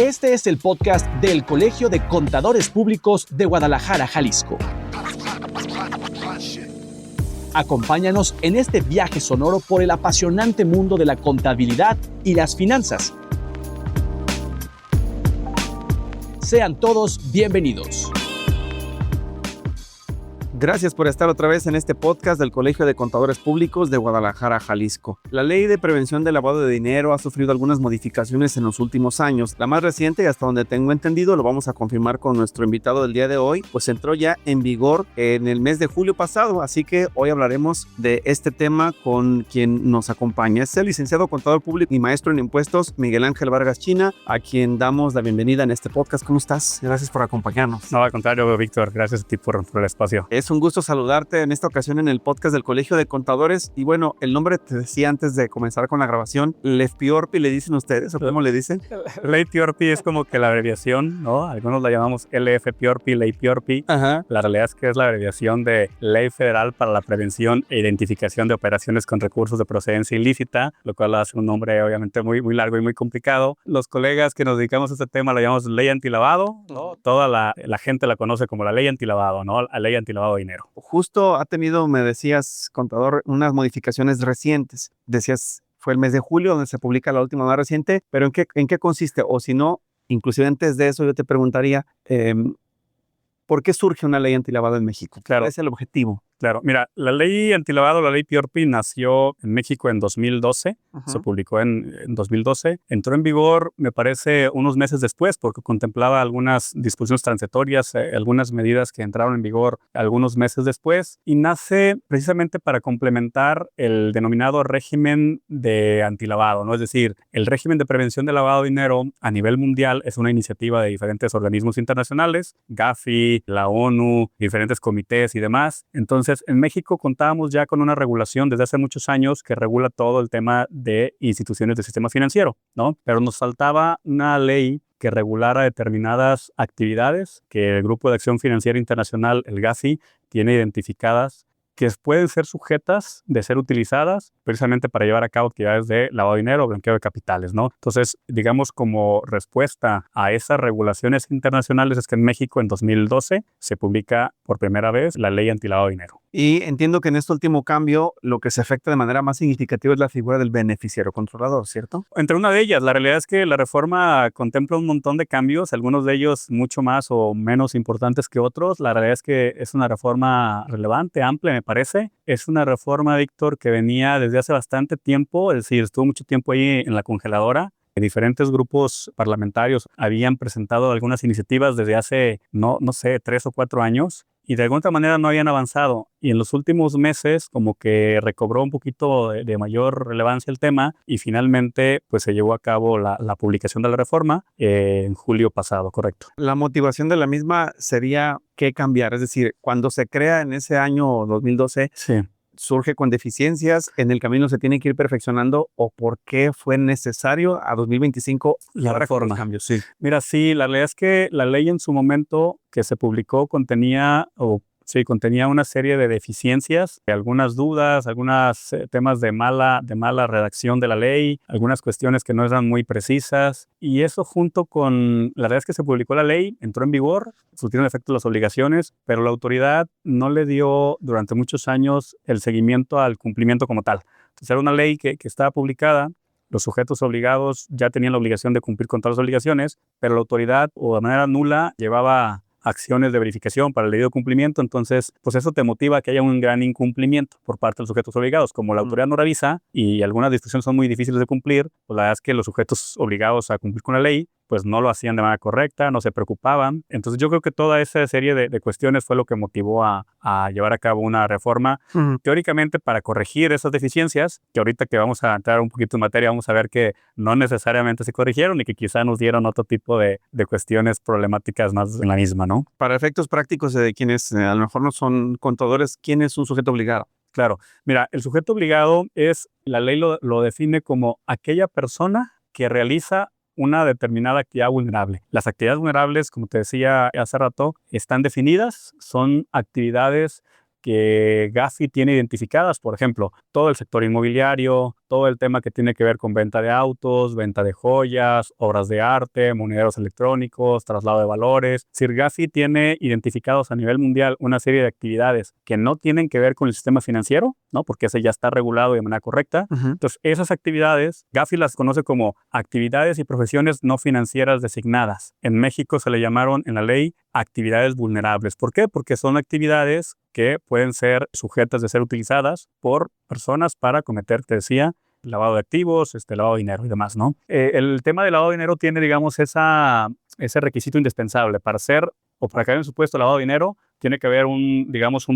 Este es el podcast del Colegio de Contadores Públicos de Guadalajara, Jalisco. Acompáñanos en este viaje sonoro por el apasionante mundo de la contabilidad y las finanzas. Sean todos bienvenidos. Gracias por estar otra vez en este podcast del Colegio de Contadores Públicos de Guadalajara, Jalisco. La Ley de Prevención del Lavado de Dinero ha sufrido algunas modificaciones en los últimos años. La más reciente, y hasta donde tengo entendido, lo vamos a confirmar con nuestro invitado del día de hoy, pues entró ya en vigor en el mes de julio pasado, así que hoy hablaremos de este tema con quien nos acompaña. Es el licenciado Contador Público y maestro en impuestos, Miguel Ángel Vargas China, a quien damos la bienvenida en este podcast. ¿Cómo estás? Gracias por acompañarnos. No, al contrario, Víctor, gracias a ti por el espacio. Es un gusto saludarte en esta ocasión en el podcast del Colegio de Contadores. Y bueno, el nombre te decía antes de comenzar con la grabación, LFPORPI le dicen ustedes, ¿o cómo le dicen? Ley PORPI es como que la abreviación, ¿no? Algunos la llamamos LFPORPI, Ley PORPI. Ajá. La realidad es que es la abreviación de Ley Federal para la Prevención e Identificación de Operaciones con Recursos de Procedencia Ilícita, lo cual hace un nombre obviamente muy largo y muy complicado. Los colegas que nos dedicamos a este tema la llamamos Ley Antilavado, ¿no? Toda la gente la conoce como la Ley Antilavado, ¿no? La Ley Antilavado de Dinero. Justo ha tenido, me decías, contador, unas modificaciones recientes. Decías, fue el mes de julio donde se publica la última más reciente, pero ¿en qué consiste? O si no, inclusive antes de eso yo te preguntaría, ¿por qué surge una ley antilavado en México? Claro. ¿Cuál es el objetivo? Claro, mira, la ley antilavado, la ley PORPI, nació en México en 2012, se publicó en 2012, entró en vigor, me parece, unos meses después, porque contemplaba algunas disposiciones transitorias, algunas medidas que entraron en vigor algunos meses después, y nace precisamente para complementar el denominado régimen de antilavado, ¿no? Es decir, el régimen de prevención de lavado de dinero a nivel mundial es una iniciativa de diferentes organismos internacionales, Gafi, la ONU, diferentes comités y demás. Entonces, en México contábamos ya con una regulación desde hace muchos años que regula todo el tema de instituciones del sistema financiero, ¿no? Pero nos faltaba una ley que regulara determinadas actividades que el Grupo de Acción Financiera Internacional, el GAFI, tiene identificadas que pueden ser sujetas de ser utilizadas precisamente para llevar a cabo actividades de lavado de dinero o blanqueo de capitales, ¿no? Entonces, digamos, como respuesta a esas regulaciones internacionales es que en México en 2012 se publica por primera vez la Ley Antilavado de Dinero. Y entiendo que en este último cambio lo que se afecta de manera más significativa es la figura del beneficiario controlador, ¿cierto? Entre una de ellas, la realidad es que la reforma contempla un montón de cambios, algunos de ellos mucho más o menos importantes que otros. La realidad es que es una reforma relevante, amplia, me parece. Es una reforma, Víctor, que venía desde hace bastante tiempo, es decir, estuvo mucho tiempo ahí en la congeladora. Diferentes grupos parlamentarios habían presentado algunas iniciativas desde hace, no sé, 3 o 4 años. Y de alguna manera no habían avanzado. Y en los últimos meses como que recobró un poquito de mayor relevancia el tema y finalmente pues se llevó a cabo la publicación de la reforma en julio pasado, correcto. La motivación de la misma sería ¿qué cambiar? Es decir, cuando se crea en ese año 2012, sí, surge con deficiencias, en el camino se tiene que ir perfeccionando, o por qué fue necesario a 2025 la reforma. Cambios, sí. Mira, sí, la realidad es que la ley en su momento que se publicó contenía una serie de deficiencias, algunas dudas, algunos temas de mala redacción de la ley, algunas cuestiones que no eran muy precisas. Y eso junto con, la verdad es que se publicó la ley, entró en vigor, surtieron efecto las obligaciones, pero la autoridad no le dio durante muchos años el seguimiento al cumplimiento como tal. Entonces era una ley que estaba publicada, los sujetos obligados ya tenían la obligación de cumplir con todas las obligaciones, pero la autoridad o de manera nula llevaba acciones de verificación para el debido cumplimiento. Entonces, pues eso te motiva a que haya un gran incumplimiento por parte de los sujetos obligados. Como la autoridad no revisa y algunas disposiciones son muy difíciles de cumplir, pues la verdad es que los sujetos obligados a cumplir con la ley pues no lo hacían de manera correcta, no se preocupaban. Entonces yo creo que toda esa serie de cuestiones fue lo que motivó a llevar a cabo una reforma, teóricamente para corregir esas deficiencias, que ahorita que vamos a entrar un poquito en materia, vamos a ver que no necesariamente se corrigieron y que quizá nos dieron otro tipo de cuestiones problemáticas más en la misma, ¿no? Para efectos prácticos de quienes a lo mejor no son contadores, ¿quién es un sujeto obligado? Claro, mira, el sujeto obligado la ley lo define como aquella persona que realiza una determinada actividad vulnerable. Las actividades vulnerables, como te decía hace rato, están definidas, son actividades que Gafi tiene identificadas, por ejemplo, todo el sector inmobiliario, todo el tema que tiene que ver con venta de autos, venta de joyas, obras de arte, monederos electrónicos, traslado de valores. Es decir, Gafi tiene identificados a nivel mundial una serie de actividades que no tienen que ver con el sistema financiero, ¿no? Porque ese ya está regulado de manera correcta. Entonces, esas actividades, Gafi las conoce como actividades y profesiones no financieras designadas. En México se le llamaron en la ley actividades vulnerables. ¿Por qué? Porque son actividades que pueden ser sujetas de ser utilizadas por personas para cometer, te decía, lavado de activos, lavado de dinero y demás, ¿no? El tema del lavado de dinero tiene, digamos, ese requisito indispensable. Para hacer o para caer en supuesto lavado de dinero, tiene que haber un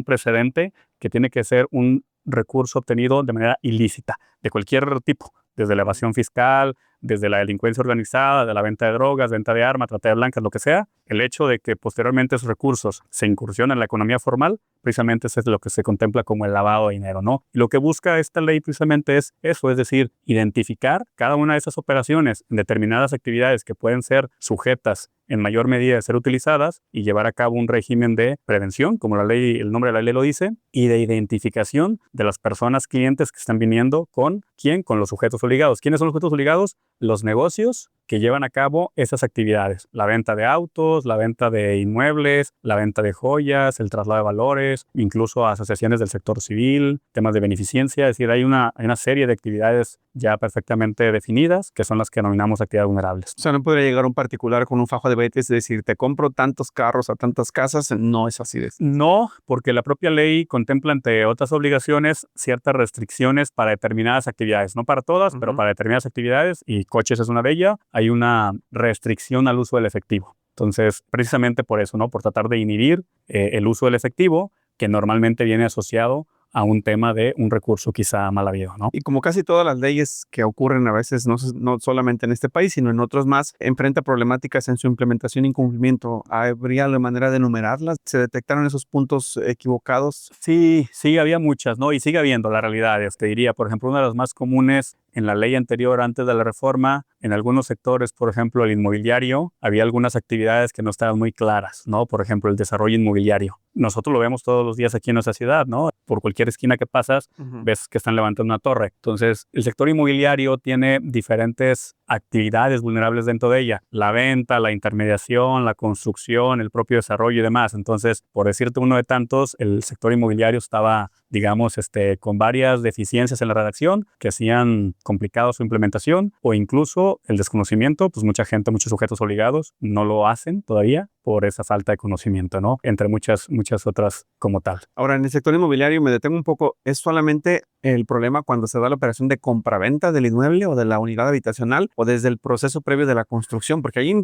precedente que tiene que ser un recurso obtenido de manera ilícita, de cualquier tipo, desde la evasión fiscal, desde la delincuencia organizada, de la venta de drogas, venta de armas, trata de blancas, lo que sea. El hecho de que posteriormente esos recursos se incursionen en la economía formal, precisamente eso es lo que se contempla como el lavado de dinero, ¿no? Y lo que busca esta ley precisamente es eso, es decir, identificar cada una de esas operaciones en determinadas actividades que pueden ser sujetas en mayor medida de ser utilizadas y llevar a cabo un régimen de prevención, como el nombre de la ley lo dice, y de identificación de las personas clientes que están viniendo con los sujetos obligados. ¿Quiénes son los sujetos obligados? Los negocios que llevan a cabo esas actividades. La venta de autos, la venta de inmuebles, la venta de joyas, el traslado de valores, incluso asociaciones del sector civil, temas de beneficencia. Es decir, hay una serie de actividades ya perfectamente definidas que son las que denominamos actividades vulnerables. O sea, no podría llegar un particular con un fajo de billetes y decir, te compro tantos carros a tantas casas. No es así de... No, porque la propia ley contempla, entre otras obligaciones, ciertas restricciones para determinadas actividades. No para todas, pero para determinadas actividades, y coches es una de ellas, hay una restricción al uso del efectivo. Entonces, precisamente por eso, ¿no? Por tratar de inhibir el uso del efectivo, que normalmente viene asociado a un tema de un recurso quizá mal habido, ¿no? Y como casi todas las leyes que ocurren a veces, no solamente en este país, sino en otros más, enfrenta problemáticas en su implementación e incumplimiento. ¿Habría la manera de enumerarlas? ¿Se detectaron esos puntos equivocados? Sí, había muchas, ¿no? Y sigue habiendo la realidad. Te diría, por ejemplo, una de las más comunes en la ley anterior, antes de la reforma, en algunos sectores, por ejemplo, el inmobiliario, había algunas actividades que no estaban muy claras, ¿no? Por ejemplo, el desarrollo inmobiliario. Nosotros lo vemos todos los días aquí en nuestra ciudad, ¿no? Por cualquier esquina que pasas, ves que están levantando una torre. Entonces, el sector inmobiliario tiene diferentes actividades vulnerables dentro de ella. La venta, la intermediación, la construcción, el propio desarrollo y demás. Entonces, por decirte uno de tantos, el sector inmobiliario estaba, digamos, con varias deficiencias en la redacción que hacían complicado su implementación, o incluso el desconocimiento. Pues mucha gente, muchos sujetos obligados no lo hacen todavía por esa falta de conocimiento, ¿no? Entre muchas otras como tal. Ahora, en el sector inmobiliario me detengo un poco. ¿Es solamente el problema cuando se da la operación de compraventa del inmueble o de la unidad habitacional, o desde el proceso previo de la construcción? Porque ahí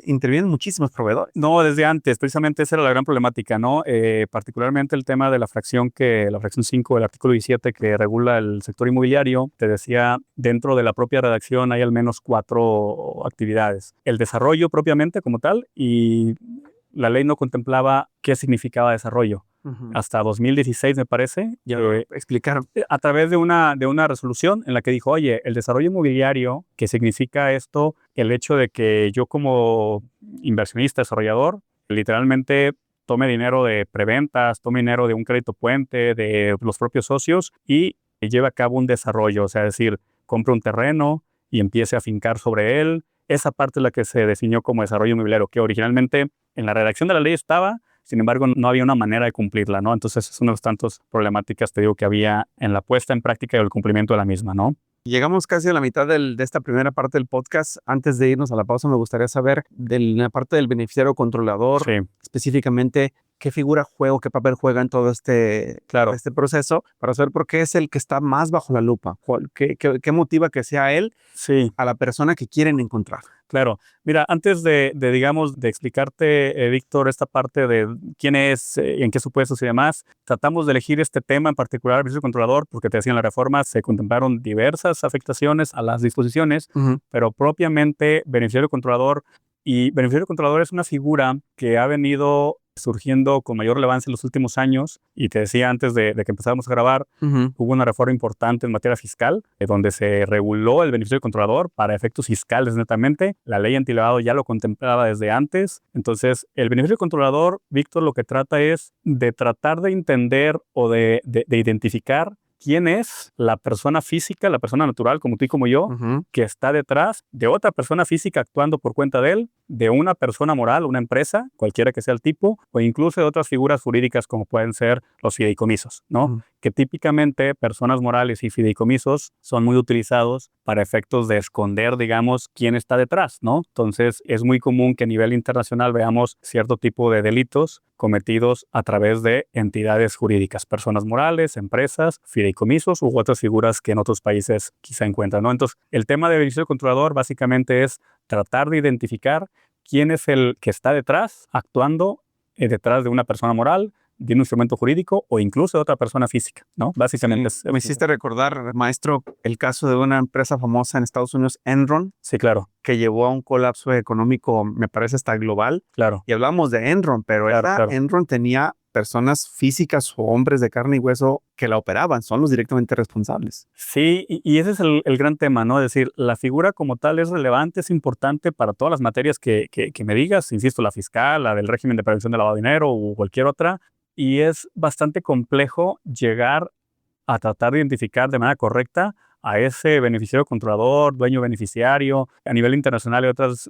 intervienen muchísimos proveedores. No, desde antes. Precisamente esa era la gran problemática, ¿no? Particularmente el tema de la fracción 5 del artículo 17 que regula el sector inmobiliario. Te decía, dentro de la propia redacción hay al menos 4 actividades. El desarrollo propiamente como tal, y la ley no contemplaba qué significaba desarrollo. Hasta 2016, me parece, ya explicaron. A través de una resolución en la que dijo, oye, el desarrollo inmobiliario, ¿qué significa esto? El hecho de que yo como inversionista, desarrollador, literalmente tome dinero de preventas, tome dinero de un crédito puente, de los propios socios, y lleve a cabo un desarrollo. O sea, es decir, compre un terreno y empiece a fincar sobre él. Esa parte es la que se definió como desarrollo inmobiliario, que originalmente en la redacción de la ley estaba. Sin embargo, no había una manera de cumplirla, ¿no? Entonces, es una de las tantas problemáticas, te digo, que había en la puesta en práctica y el cumplimiento de la misma, ¿no? Llegamos casi a la mitad de esta primera parte del podcast. Antes de irnos a la pausa, me gustaría saber de la parte del beneficiario controlador, específicamente, qué figura juega o qué papel juega en todo este proceso, para saber por qué es el que está más bajo la lupa. ¿Qué motiva que sea él a la persona que quieren encontrar? Claro. Mira, antes de explicarte, Víctor, esta parte de quién es, en qué supuestos y demás, tratamos de elegir este tema en particular, el beneficio controlador, porque te decía, en la reforma se contemplaron diversas afectaciones a las disposiciones, pero propiamente beneficiario controlador. Y beneficiario controlador es una figura que ha venido surgiendo con mayor relevancia en los últimos años. Y te decía antes de que empezáramos a grabar, hubo una reforma importante en materia fiscal, donde se reguló el beneficiario controlador para efectos fiscales netamente. La ley antilavado ya lo contemplaba desde antes. Entonces, el beneficiario controlador, Víctor, lo que trata es de tratar de entender o de identificar quién es la persona física, la persona natural, como tú y como yo, que está detrás de otra persona física actuando por cuenta de él, de una persona moral, una empresa, cualquiera que sea el tipo, o incluso de otras figuras jurídicas como pueden ser los fideicomisos, ¿no? Que típicamente personas morales y fideicomisos son muy utilizados para efectos de esconder, digamos, quién está detrás, ¿no? Entonces, es muy común que a nivel internacional veamos cierto tipo de delitos cometidos a través de entidades jurídicas, personas morales, empresas, fideicomisos u otras figuras que en otros países quizá encuentran, ¿no? Entonces, el tema de beneficio controlador básicamente es tratar de identificar quién es el que está detrás, actuando detrás de una persona moral, de un instrumento jurídico o incluso de otra persona física, ¿no? Básicamente me hiciste recordar, maestro, el caso de una empresa famosa en Estados Unidos, Enron. Sí, claro. Que llevó a un colapso económico, me parece, hasta global. Claro. Y hablamos de Enron, pero claro. Enron tenía personas físicas o hombres de carne y hueso que la operaban, son los directamente responsables. Sí, y ese es el gran tema, ¿no? Es decir, la figura como tal es relevante, es importante para todas las materias que me digas, insisto, la fiscal, la del régimen de prevención de lavado de dinero o cualquier otra, y es bastante complejo llegar a tratar de identificar de manera correcta a ese beneficiario controlador, dueño beneficiario. A nivel internacional hay otros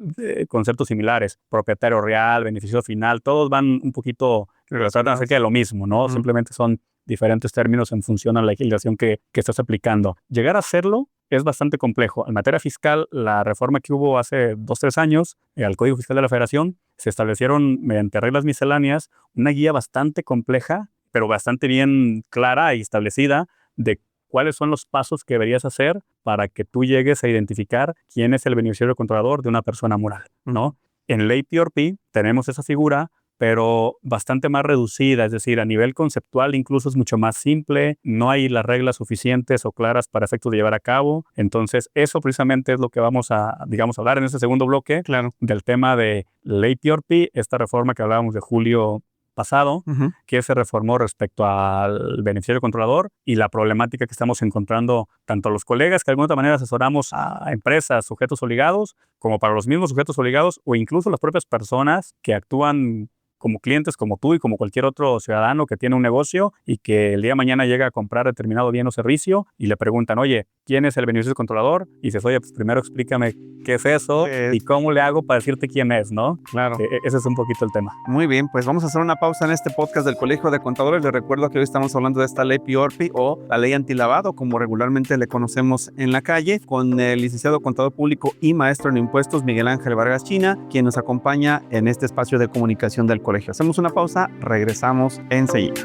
conceptos similares, propietario real, beneficiario final, todos van un poquito relacionados acerca de lo mismo, ¿no? Simplemente son diferentes términos en función a la legislación que estás aplicando. Llegar a hacerlo es bastante complejo. En materia fiscal, la reforma que hubo hace 2-3 años al Código Fiscal de la Federación, se establecieron mediante reglas misceláneas una guía bastante compleja, pero bastante bien clara y establecida de cuáles son los pasos que deberías hacer para que tú llegues a identificar quién es el beneficiario controlador de una persona moral, ¿no? En ley PRP tenemos esa figura, pero bastante más reducida, es decir, a nivel conceptual incluso es mucho más simple, no hay las reglas suficientes o claras para efectos de llevar a cabo. Entonces, eso precisamente es lo que vamos a, digamos, hablar en este segundo bloque, claro, del tema de ley PRP, esta reforma que hablábamos de julio pasado, que se reformó respecto al beneficiario controlador y la problemática que estamos encontrando tanto los colegas que de alguna otra manera asesoramos a empresas, sujetos obligados, como para los mismos sujetos obligados o incluso las propias personas que actúan como clientes, como tú y como cualquier otro ciudadano que tiene un negocio y que el día de mañana llega a comprar determinado bien o servicio y le preguntan, oye, ¿quién es el beneficiario controlador? Y dices, oye, pues primero explícame qué es eso y cómo le hago para decirte quién es, ¿no? Claro. Ese es un poquito el tema. Muy bien, pues vamos a hacer una pausa en este podcast del Colegio de Contadores. Les recuerdo que hoy estamos hablando de esta ley PRP o la ley antilavado, como regularmente le conocemos en la calle, con el licenciado contador público y maestro en impuestos Miguel Ángel Vargas China, quien nos acompaña en este espacio de comunicación del colegio. Hacemos una pausa, regresamos enseguida.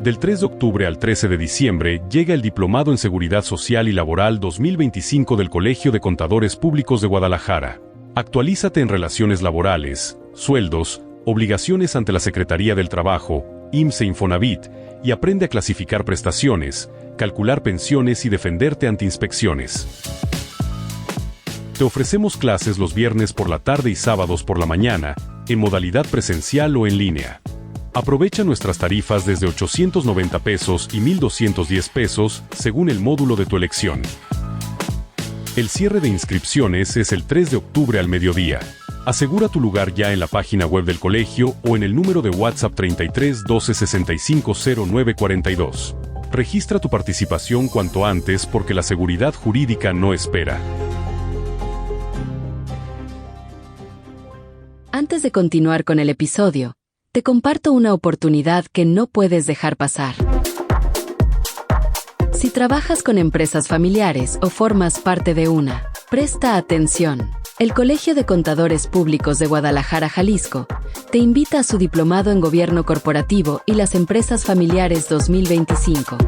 Del 3 de octubre al 13 de diciembre llega el Diplomado en Seguridad Social y Laboral 2025 del Colegio de Contadores Públicos de Guadalajara. Actualízate en relaciones laborales, sueldos, obligaciones ante la Secretaría del Trabajo, IMSS e Infonavit, y aprende a clasificar prestaciones, calcular pensiones y defenderte ante inspecciones. Te ofrecemos clases los viernes por la tarde y sábados por la mañana, en modalidad presencial o en línea. Aprovecha nuestras tarifas desde 890 pesos y 1,210 pesos, según el módulo de tu elección. El cierre de inscripciones es el 3 de octubre al mediodía. Asegura tu lugar ya en la página web del colegio o en el número de WhatsApp 33 12 65 09 42. Registra tu participación cuanto antes porque la seguridad jurídica no espera. Antes de continuar con el episodio, te comparto una oportunidad que no puedes dejar pasar. Si trabajas con empresas familiares o formas parte de una, presta atención. El Colegio de Contadores Públicos de Guadalajara, Jalisco, te invita a su Diplomado en Gobierno Corporativo y las Empresas Familiares 2025.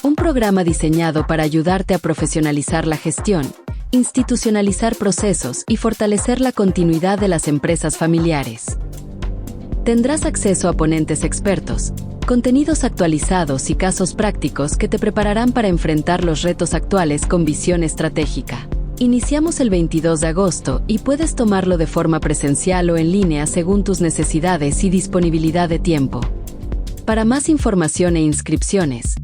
Un programa diseñado para ayudarte a profesionalizar la gestión, institucionalizar procesos y fortalecer la continuidad de las empresas familiares. Tendrás acceso a ponentes expertos, contenidos actualizados y casos prácticos que te prepararán para enfrentar los retos actuales con visión estratégica. Iniciamos el 22 de agosto y puedes tomarlo de forma presencial o en línea según tus necesidades y disponibilidad de tiempo. Para más información e inscripciones,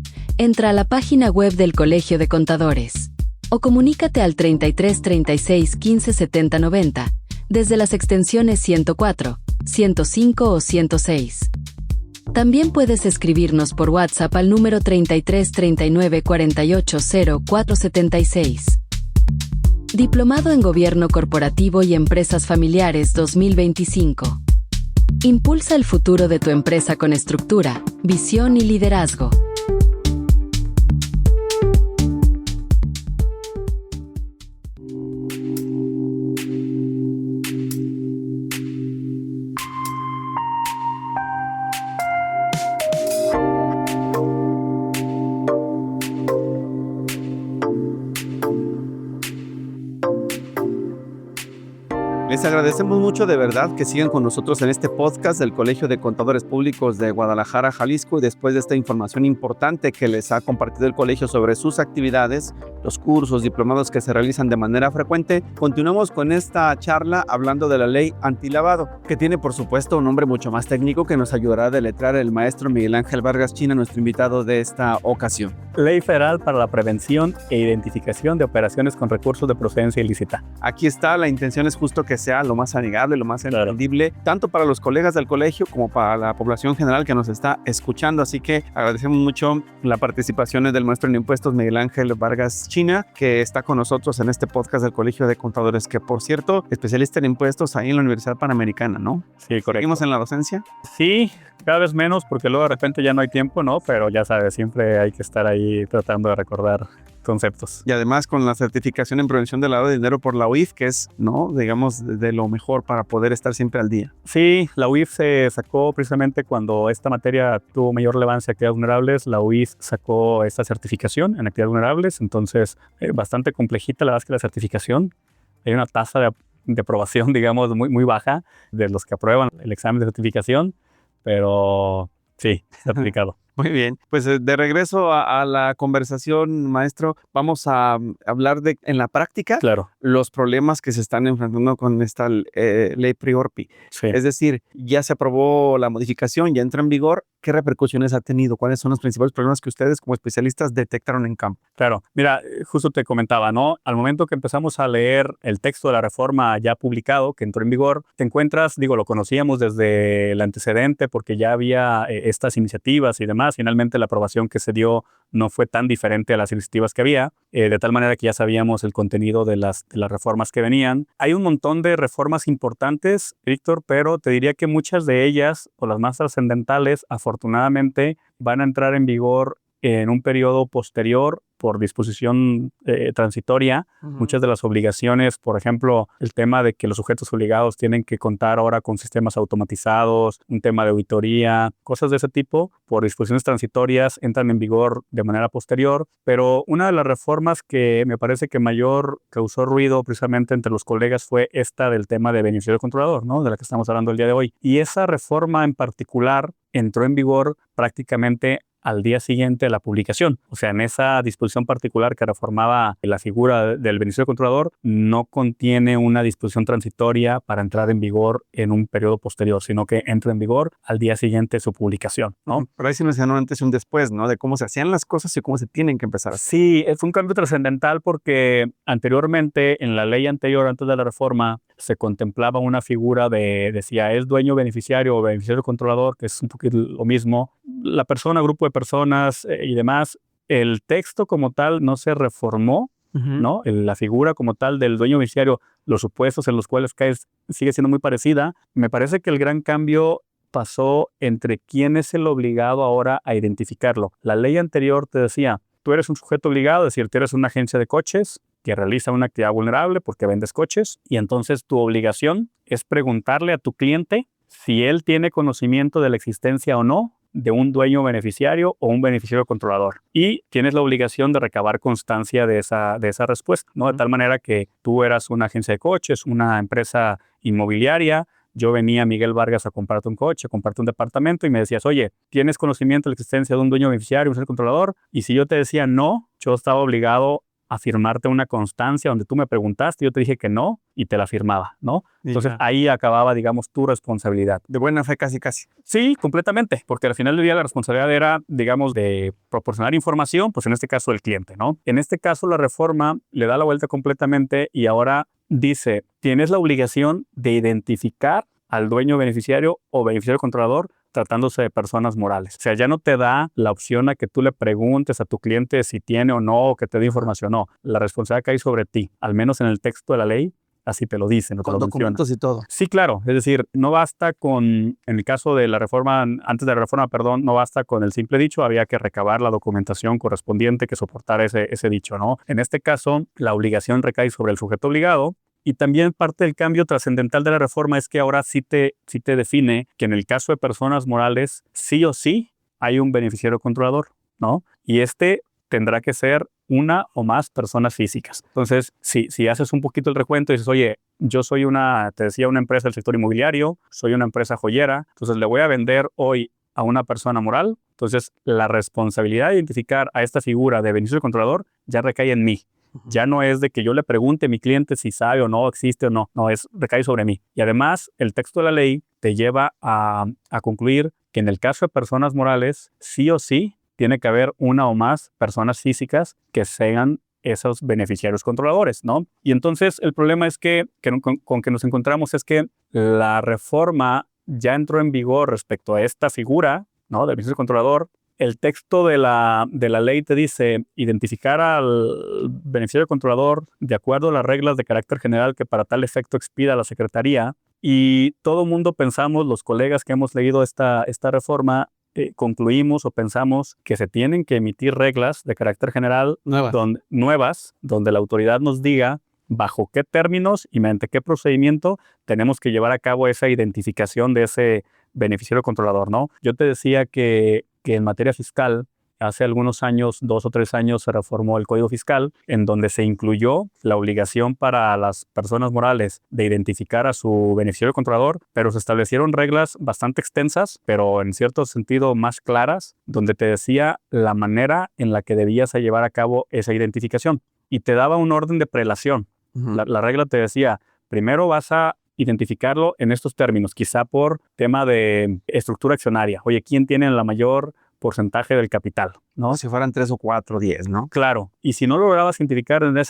Entra a la página web del Colegio de Contadores o comunícate al 33 36 15 70 90 desde las extensiones 104, 105 o 106. También puedes escribirnos por WhatsApp al número 33 39 48 04 76. Diplomado en Gobierno Corporativo y Empresas Familiares 2025. Impulsa el futuro de tu empresa con estructura, visión y liderazgo. Les agradecemos mucho de verdad que sigan con nosotros en este podcast del Colegio de Contadores Públicos de Guadalajara, Jalisco, y después de esta información importante que les ha compartido el colegio sobre sus actividades, los cursos, diplomados que se realizan de manera frecuente, continuamos con esta charla hablando de la ley antilavado, que tiene por supuesto un nombre mucho más técnico que nos ayudará a deletrear el maestro Miguel Ángel Vargas China, nuestro invitado de esta ocasión. Ley Federal para la Prevención e Identificación de Operaciones con Recursos de Procedencia Ilícita. Aquí está, la intención es justo que sea lo más amigable, lo más entendible, tanto para los colegas del colegio como para la población general que nos está escuchando. Así que agradecemos mucho la participación del maestro en impuestos Miguel Ángel Vargas China, que está con nosotros en este podcast del Colegio de Contadores, que por cierto, especialista en impuestos ahí en la Universidad Panamericana, ¿no? Sí, correcto. ¿Seguimos en la docencia? Sí, cada vez menos porque luego de repente ya no hay tiempo, ¿no? Pero ya sabes, siempre hay que estar ahí tratando de recordar conceptos. Y además con la certificación en prevención del lavado de dinero por la UIF, que es, ¿no?, digamos, de lo mejor para poder estar siempre al día. Sí, la UIF se sacó precisamente cuando esta materia tuvo mayor relevancia en actividades vulnerables. La UIF sacó esta certificación en actividades vulnerables, entonces bastante complejita la verdad es que la certificación. Hay una tasa de aprobación, digamos, muy baja de los que aprueban el examen de certificación, pero sí, certificado. Muy bien, pues de regreso a la conversación, maestro, vamos a hablar de, en la práctica, Claro. los problemas que se están enfrentando con esta ley Priorpi. Sí. Es decir, ya se aprobó la modificación, ya entra en vigor. ¿Qué repercusiones ha tenido? ¿Cuáles son los principales problemas que ustedes como especialistas detectaron en campo? Claro, mira, justo te comentaba, ¿no? Al momento que empezamos a leer el texto de la reforma ya publicado, que entró en vigor, te encuentras, lo conocíamos desde el antecedente porque ya había estas iniciativas y demás. Finalmente la aprobación que se dio no fue tan diferente a las iniciativas que había, de tal manera que ya sabíamos el contenido de las reformas que venían. Hay un montón de reformas importantes, Víctor, pero te diría que muchas de ellas, o las más trascendentales, afortunadamente van a entrar en vigor en un periodo posterior por disposición transitoria. Muchas de las obligaciones, por ejemplo, el tema de que los sujetos obligados tienen que contar ahora con sistemas automatizados, un tema de auditoría, cosas de ese tipo, por disposiciones transitorias entran en vigor de manera posterior. Pero una de las reformas que me parece que mayor causó ruido precisamente entre los colegas fue esta del tema de beneficiario controlador, ¿no?, de la que estamos hablando el día de hoy. Y esa reforma en particular entró en vigor prácticamente al día siguiente de la publicación. O sea, en esa disposición particular que reformaba la figura del beneficiario controlador, no contiene una disposición transitoria para entrar en vigor en un periodo posterior, sino que entra en vigor al día siguiente de su publicación, ¿no? Pero ahí sí nos decían un antes y un después, ¿no? De cómo se hacían las cosas y cómo se tienen que empezar a hacer. Sí, fue un cambio trascendental porque anteriormente, en la ley anterior, antes de la reforma, se contemplaba una figura decía, es dueño beneficiario o beneficiario controlador, que es un poquito lo mismo. La persona, grupo de personas y demás, el texto como tal no se reformó, ¿no? La figura como tal del dueño beneficiario, los supuestos en los cuales cae sigue siendo muy parecida. Me parece que el gran cambio pasó entre quién es el obligado ahora a identificarlo. La ley anterior te decía, tú eres un sujeto obligado, es decir, tú eres una agencia de coches que realiza una actividad vulnerable porque vendes coches, y entonces tu obligación es preguntarle a tu cliente si él tiene conocimiento de la existencia o no de un dueño beneficiario o un beneficiario controlador. Y tienes la obligación de recabar constancia de esa respuesta, ¿no? De tal manera que tú eras una agencia de coches, una empresa inmobiliaria, yo venía, Miguel Vargas, a comprarte un coche, a comprarte un departamento y me decías, oye, ¿tienes conocimiento de la existencia de un dueño beneficiario, un ser controlador? Y si yo te decía no, yo estaba obligado a firmarte una constancia donde tú me preguntaste, yo te dije que no y te la firmaba, ¿no? Entonces ahí acababa, digamos, tu responsabilidad. De buena fe casi. Sí, completamente, porque al final del día la responsabilidad era, digamos, de proporcionar información, pues en este caso el cliente, ¿no? En este caso la reforma le da la vuelta completamente y ahora dice, tienes la obligación de identificar al dueño beneficiario o beneficiario controlador tratándose de personas morales. O sea, ya no te da la opción a que tú le preguntes a tu cliente si tiene o no, o que te dé información. No, la responsabilidad cae sobre ti, al menos en el texto de la ley. Así te lo dicen, no te Con lo documentos menciona. y todo. Sí, claro. Es decir, no basta con, en el caso de la reforma, antes de la reforma, perdón, no basta con el simple dicho, había que recabar la documentación correspondiente que soportara ese dicho, ¿no? En este caso, la obligación recae sobre el sujeto obligado. Y también parte del cambio trascendental de la reforma es que ahora sí te define que en el caso de personas morales, sí o sí hay un beneficiario controlador, ¿no? Y tendrá que ser una o más personas físicas. Entonces, si haces un poquito el recuento y dices, oye, yo soy una empresa del sector inmobiliario, soy una empresa joyera, entonces le voy a vender hoy a una persona moral, entonces la responsabilidad de identificar a esta figura de beneficiario controlador ya recae en mí. Ya no es de que yo le pregunte a mi cliente si sabe o no, existe o no. No, recae sobre mí. Y además, el texto de la ley te lleva a concluir que en el caso de personas morales, sí o sí, tiene que haber una o más personas físicas que sean esos beneficiarios controladores, ¿no? Y entonces, el problema es con que nos encontramos es que la reforma ya entró en vigor respecto a esta figura, ¿no? Del beneficiario controlador. El texto de la ley te dice identificar al beneficiario controlador de acuerdo a las reglas de carácter general que para tal efecto expida la Secretaría. Y todo mundo pensamos, los colegas que hemos leído esta reforma, concluimos o pensamos que se tienen que emitir reglas de carácter general nuevas, donde la autoridad nos diga bajo qué términos y mediante qué procedimiento tenemos que llevar a cabo esa identificación de ese beneficiario controlador, ¿no? Yo te decía que en materia fiscal, hace algunos años, 2 o 3 años, se reformó el Código Fiscal, en donde se incluyó la obligación para las personas morales de identificar a su beneficiario controlador, pero se establecieron reglas bastante extensas, pero en cierto sentido más claras, donde te decía la manera en la que debías llevar a cabo esa identificación. Y te daba un orden de prelación. La regla te decía, primero vas a identificarlo en estos términos, quizá por tema de estructura accionaria. Oye, ¿quién tiene la mayor porcentaje del capital, ¿no? Si fueran 3 o 4 o 10, ¿no? Claro. Y si no lograbas identificar de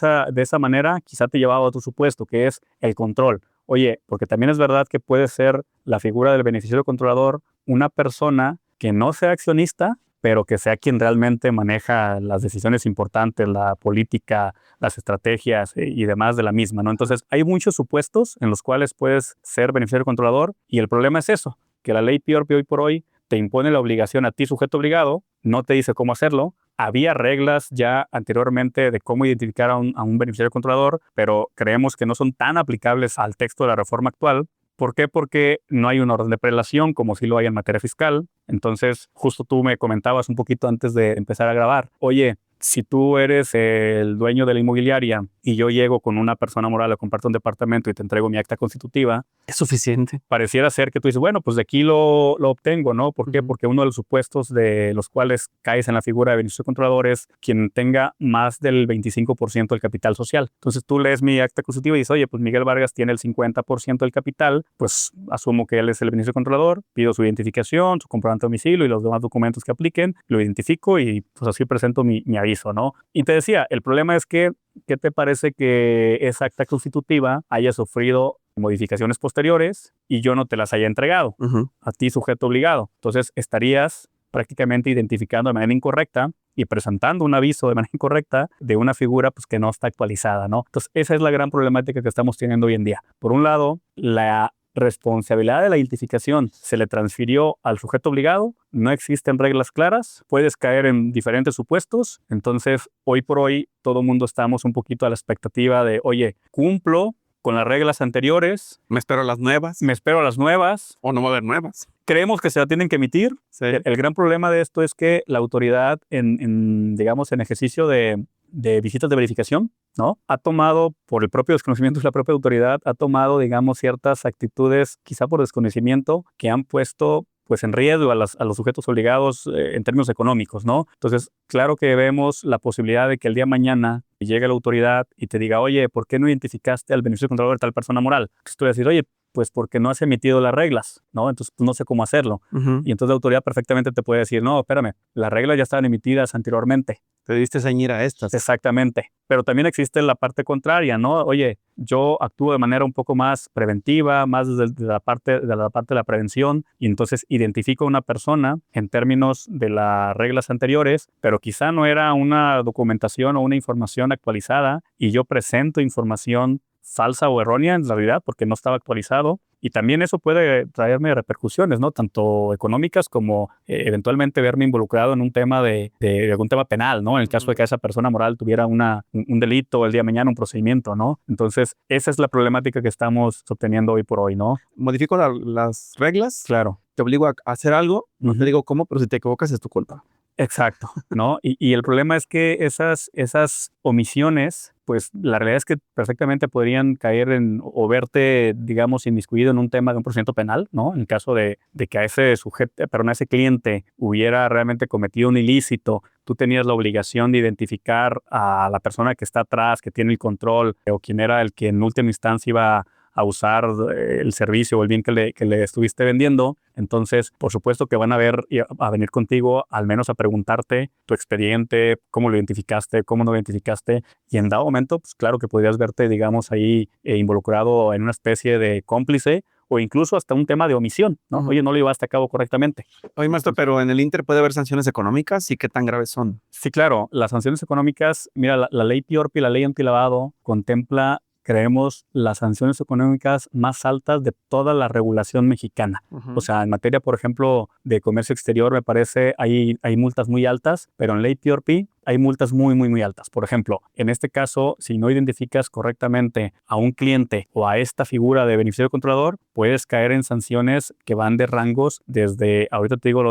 esa manera, quizá te llevaba a otro supuesto, que es el control. Oye, porque también es verdad que puede ser la figura del beneficiario controlador una persona que no sea accionista, pero que sea quien realmente maneja las decisiones importantes, la política, las estrategias y demás de la misma, ¿no? Entonces, hay muchos supuestos en los cuales puedes ser beneficiario controlador y el problema es eso, que la ley PIORPI hoy por hoy te impone la obligación a ti, sujeto obligado, no te dice cómo hacerlo. Había reglas ya anteriormente de cómo identificar a un beneficiario controlador, pero creemos que no son tan aplicables al texto de la reforma actual. ¿Por qué? Porque no hay un orden de prelación como sí lo hay en materia fiscal. Entonces, justo tú me comentabas un poquito antes de empezar a grabar. Oye, si tú eres el dueño de la inmobiliaria y yo llego con una persona moral a compartir un departamento y te entrego mi acta constitutiva, es suficiente. Pareciera ser que tú dices, bueno, pues de aquí lo obtengo, ¿no? ¿Por qué? Porque uno de los supuestos de los cuales caes en la figura de beneficiario controlador es quien tenga más del 25% del capital social. Entonces tú lees mi acta constitutiva y dices, oye, pues Miguel Vargas tiene el 50% del capital, pues asumo que él es el beneficiario controlador, pido su identificación, su comprobante de domicilio y los demás documentos que apliquen, lo identifico y pues así presento mi aviso, ¿no? Y te decía, el problema es que, ¿qué te parece que esa acta constitutiva haya sufrido modificaciones posteriores y yo no te las haya entregado a ti, sujeto obligado? Entonces estarías prácticamente identificando de manera incorrecta y presentando un aviso de manera incorrecta de una figura pues, que no está actualizada, ¿no? Entonces esa es la gran problemática que estamos teniendo hoy en día. Por un lado, la responsabilidad de la identificación se le transfirió al sujeto obligado, no existen reglas claras, puedes caer en diferentes supuestos, entonces hoy por hoy todo el mundo estamos un poquito a la expectativa de, oye, cumplo con las reglas anteriores. Me espero a las nuevas. Me espero a las nuevas. O no va a haber nuevas. Creemos que se la tienen que emitir. Sí. El gran problema de esto es que la autoridad digamos, en ejercicio de visitas de verificación, ¿no? Ha tomado, por el propio desconocimiento de la propia autoridad, ha tomado, digamos, ciertas actitudes, quizá por desconocimiento, que han puesto pues en riesgo a los sujetos obligados en términos económicos, ¿no? Entonces, claro que vemos la posibilidad de que el día de mañana llegue la autoridad y te diga, oye, ¿por qué no identificaste al beneficio controlador de tal persona moral? Entonces tú vas a decir, oye, pues porque no has emitido las reglas, ¿no? Entonces pues, no sé cómo hacerlo. Y entonces la autoridad perfectamente te puede decir, no, espérame, las reglas ya estaban emitidas anteriormente. Te diste ceñir a estas. Exactamente. Pero también existe la parte contraria, ¿no? Oye, yo actúo de manera un poco más preventiva, más desde la parte de la prevención, y entonces identifico a una persona en términos de las reglas anteriores, pero quizá no era una documentación o una información actualizada, y yo presento información falsa o errónea en realidad porque no estaba actualizado, y también eso puede traerme repercusiones, ¿no? Tanto económicas como eventualmente verme involucrado en un tema de algún tema penal, ¿no? En el caso de que esa persona moral tuviera un delito el día de mañana, un procedimiento, ¿no? Entonces, esa es la problemática que estamos obteniendo hoy por hoy, ¿no? Modifico las reglas, Claro. te obligo a hacer algo, no te digo cómo, pero si te equivocas es tu culpa. Exacto, ¿no? Y el problema es que esas omisiones, pues la realidad es que perfectamente podrían caer o verte, digamos, inmiscuido en un tema de un procedimiento penal, ¿no? En el caso de que a ese sujeto, perdón, a ese cliente hubiera realmente cometido un ilícito, tú tenías la obligación de identificar a la persona que está atrás, que tiene el control, o quien era el que en última instancia iba a usar el servicio o el bien que le estuviste vendiendo. Entonces, por supuesto que van a venir contigo al menos a preguntarte tu expediente, cómo lo identificaste, cómo no lo identificaste, y en dado momento, pues claro que podrías verte, digamos, ahí involucrado en una especie de cómplice o incluso hasta un tema de omisión, ¿no? Oye, no lo llevaste a cabo correctamente. Oye, maestro, pero en el Inter puede haber sanciones económicas, ¿y qué tan graves son? Sí, claro, las sanciones económicas, mira, la ley PIORPI, la ley antilavado, contempla, creemos, las sanciones económicas más altas de toda la regulación mexicana. O sea, en materia, por ejemplo, de comercio exterior, me parece, hay multas muy altas, pero en ley PIORPI hay multas muy, muy, muy altas. Por ejemplo, en este caso, si no identificas correctamente a un cliente o a esta figura de beneficiario controlador, puedes caer en sanciones que van de rangos desde, ahorita te digo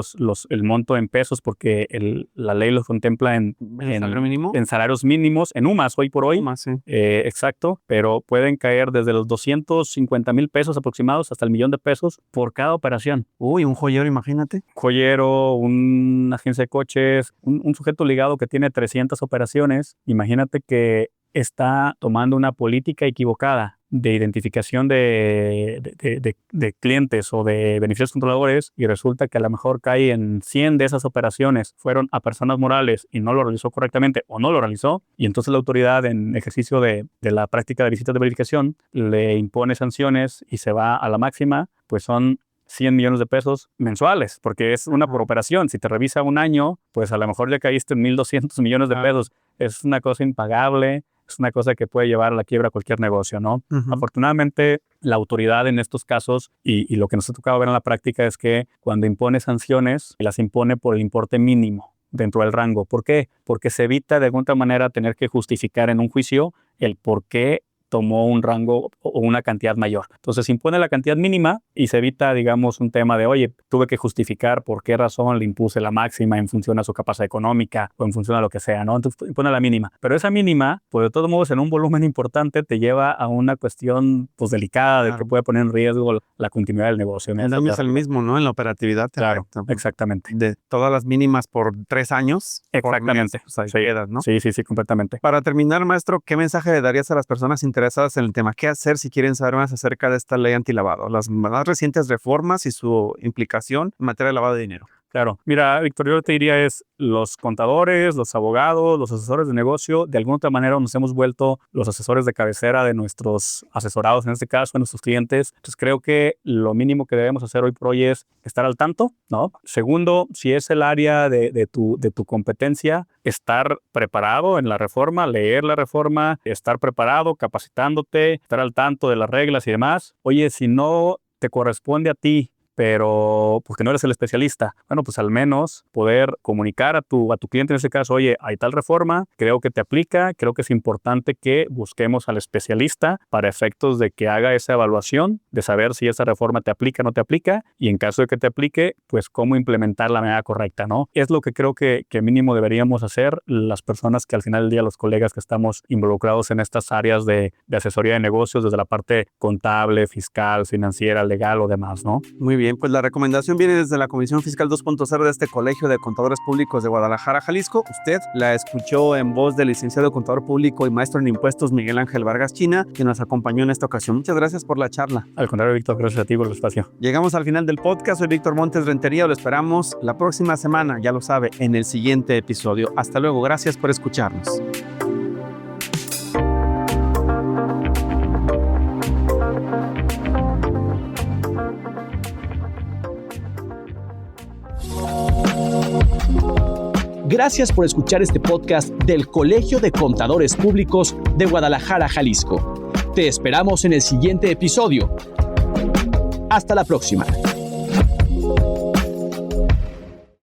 el monto en pesos, porque la ley los contempla en salario mínimo, en salarios mínimos, en UMAS hoy por hoy. UMAS, sí. Exacto, pero pueden caer desde los 250,000 pesos aproximados hasta el 1,000,000 de pesos por cada operación. Uy, un joyero, imagínate. Joyero, una agencia de coches, un sujeto ligado que tiene 300 operaciones, imagínate que está tomando una política equivocada de identificación de clientes o de beneficiarios controladores, y resulta que a lo mejor cae en 100 de esas operaciones fueron a personas morales y no lo realizó correctamente o no lo realizó, y entonces la autoridad, en ejercicio de la práctica de visitas de verificación, le impone sanciones y se va a la máxima, pues son 100 millones de pesos mensuales, porque es una por operación. Si te revisa un año, pues a lo mejor ya caíste en 1,200 millones de pesos. Es una cosa impagable, es una cosa que puede llevar a la quiebra cualquier negocio, ¿no? Afortunadamente, la autoridad en estos casos, y lo que nos ha tocado ver en la práctica, es que cuando impone sanciones, las impone por el importe mínimo dentro del rango. ¿Por qué? Porque se evita de alguna manera tener que justificar en un juicio el por qué tomó un rango o una cantidad mayor. Entonces se impone la cantidad mínima y se evita, digamos, un tema de, oye, tuve que justificar por qué razón le impuse la máxima en función a su capacidad económica o en función a lo que sea, ¿no? Entonces impone la mínima. Pero esa mínima, pues de todos modos, en un volumen importante, te lleva a una cuestión, pues, delicada, de que puede poner en riesgo la continuidad del negocio, ¿no? El daño es el mismo, ¿no? En la operatividad. Claro, exactamente. De todas las mínimas por 3 años. Exactamente. Pues ahí quedas, ¿no? Sí, completamente. Para terminar, maestro, ¿qué mensaje le darías a las personas interesadas en el tema? ¿Qué hacer si quieren saber más acerca de esta ley antilavado? Las más recientes reformas y su implicación en materia de lavado de dinero. Claro. Mira, Víctor, yo te diría los contadores, los abogados, los asesores de negocio, de alguna otra manera nos hemos vuelto los asesores de cabecera de nuestros asesorados, en este caso, de nuestros clientes. Entonces creo que lo mínimo que debemos hacer hoy por hoy es estar al tanto, ¿no? Segundo, si es el área de tu competencia, estar preparado en la reforma, leer la reforma, estar preparado, capacitándote, estar al tanto de las reglas y demás. Oye, si no te corresponde a ti, pero porque no eres el especialista, bueno, pues al menos poder comunicar a tu cliente en ese caso, oye, hay tal reforma, creo que te aplica, creo que es importante que busquemos al especialista para efectos de que haga esa evaluación, de saber si esa reforma te aplica o no te aplica, y en caso de que te aplique, pues cómo implementar la manera correcta, ¿no? Es lo que creo que mínimo deberíamos hacer las personas que al final del día, los colegas que estamos involucrados en estas áreas de asesoría de negocios, desde la parte contable, fiscal, financiera, legal o demás, ¿no? Muy bien. bien, pues la recomendación viene desde la Comisión Fiscal 2.0 de este Colegio de Contadores Públicos de Guadalajara, Jalisco. Usted la escuchó en voz del licenciado contador público y maestro en impuestos Miguel Ángel Vargas China, que nos acompañó en esta ocasión. Muchas gracias por la charla. Al contrario, Víctor, gracias a ti por el espacio. Llegamos al final del podcast. Soy Víctor Montes Rentería. Lo esperamos la próxima semana, ya lo sabe, en el siguiente episodio. Hasta luego. Gracias por escucharnos. Gracias por escuchar este podcast del Colegio de Contadores Públicos de Guadalajara, Jalisco. Te esperamos en el siguiente episodio. Hasta la próxima.